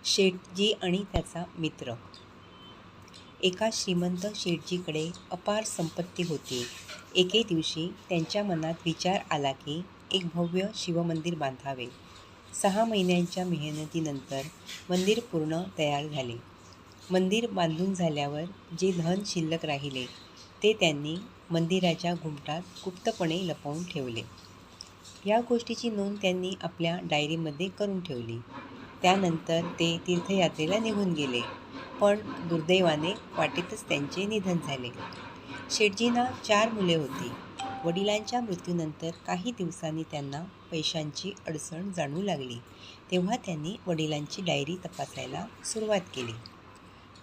शेठजी आणि त्याचा मित्र. एका श्रीमंत शेठजीकडे अपार संपत्ती होती. एके दिवशी त्यांच्या मनात विचार आला की एक भव्य शिवमंदिर बांधावे. 6 महिन्यांच्या मेहनतीनंतर मंदिर पूर्ण तयार झाले. मंदिर बांधून झाल्यावर जे धन शिल्लक राहिले ते त्यांनी मंदिराच्या घुमटात गुप्तपणे लपवून ठेवले. या गोष्टीची नोंद त्यांनी आपल्या डायरीमध्ये करून ठेवली. त्यानंतर ते तीर्थयात्रेला निघून गेले, पण दुर्दैवाने वाटेतच त्यांचे निधन झाले. शेठजींना 4 मुले होती. वडिलांच्या मृत्यूनंतर काही दिवसांनी त्यांना पैशांची अडचण जाणवू लागली. तेव्हा त्यांनी वडिलांची डायरी तपासायला सुरुवात केली.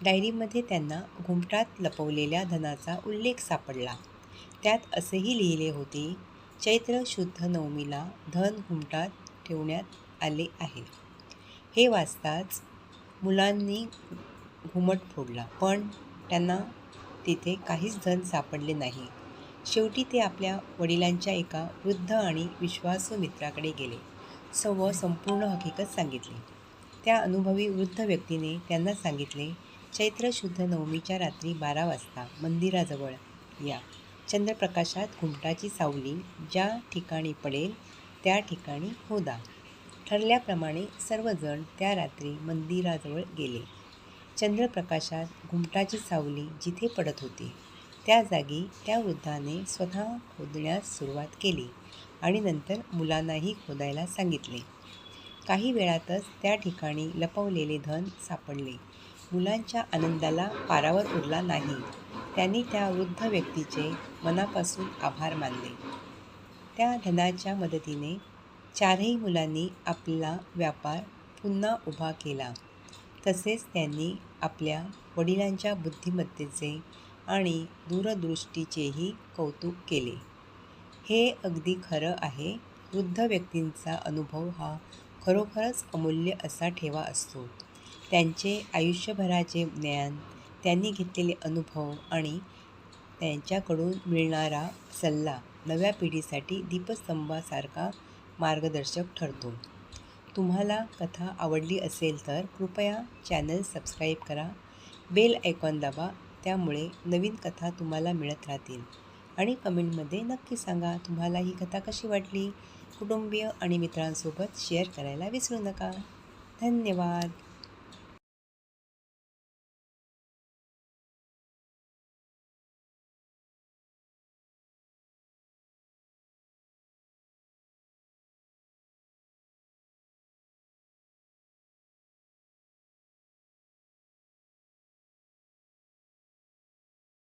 डायरीमध्ये त्यांना घुमटात लपवलेल्या धनाचा उल्लेख सापडला. त्यात असेही लिहिले होते, चैत्र शुद्ध नवमीला धन घुमटात ठेवण्यात आले आहे. हे वाचताच मुलांनी घुमट फोडला, पण त्यांना तिथे काहीच धन सापडले नाही. शेवटी ते आपल्या वडिलांच्या एका वृद्ध आणि विश्वासू मित्राकडे गेले. संपूर्ण हकीकत सांगितली. त्या अनुभवी वृद्ध व्यक्तीने त्यांना सांगितले, चैत्र शुद्ध नवमीच्या रात्री 12 वाजता मंदिराजवळ या. चंद्रप्रकाशात घुमटाची सावली ज्या ठिकाणी पडेल त्या ठिकाणी होदा. ठरल्याप्रमाणे सर्वजण त्या रात्री मंदिराजवळ गेले. चंद्रप्रकाशात घुमटाची सावली जिथे पडत होती त्या जागी त्या वृद्धाने स्वतः खोदण्यास सुरुवात केली आणि नंतर मुलांनाही खोदायला सांगितले. काही वेळातच त्या ठिकाणी लपवलेले धन सापडले. मुलांच्या आनंदाला पारावर उरला नाही. त्यांनी त्या वृद्ध व्यक्तीचे मनापासून आभार मानले. त्या धनाच्या मदतीने 4ही मुलांनी आपला व्यापार पुन्हा उभा केला. तसेच त्यांनी आपल्या वडिलांच्या बुद्धिमत्तेचे आणि दूरदृष्टीचेही कौतुक केले. हे अगदी खरं आहे. वृद्ध व्यक्तींचा अनुभव हा खरोखरच अमूल्य असा ठेवा असतो. त्यांचे आयुष्यभराचे ज्ञान, त्यांनी घेतलेले अनुभव आणि त्यांच्याकडून मिळणारा सल्ला नव्या पिढीसाठी दीपस्तंभासारखा मार्गदर्शक ठरतो. तुम्हाला कथा आवडली असेल तर कृपया चॅनल सबस्क्राईब करा, बेल आयकॉन दाबा, त्यामुळे नवीन कथा तुम्हाला मिळत राहतील. आणि कमेंटमध्ये नक्की सांगा तुम्हाला ही कथा कशी वाटली. कुटुंबीय आणि मित्रांसोबत शेअर करायला विसरू नका. धन्यवाद.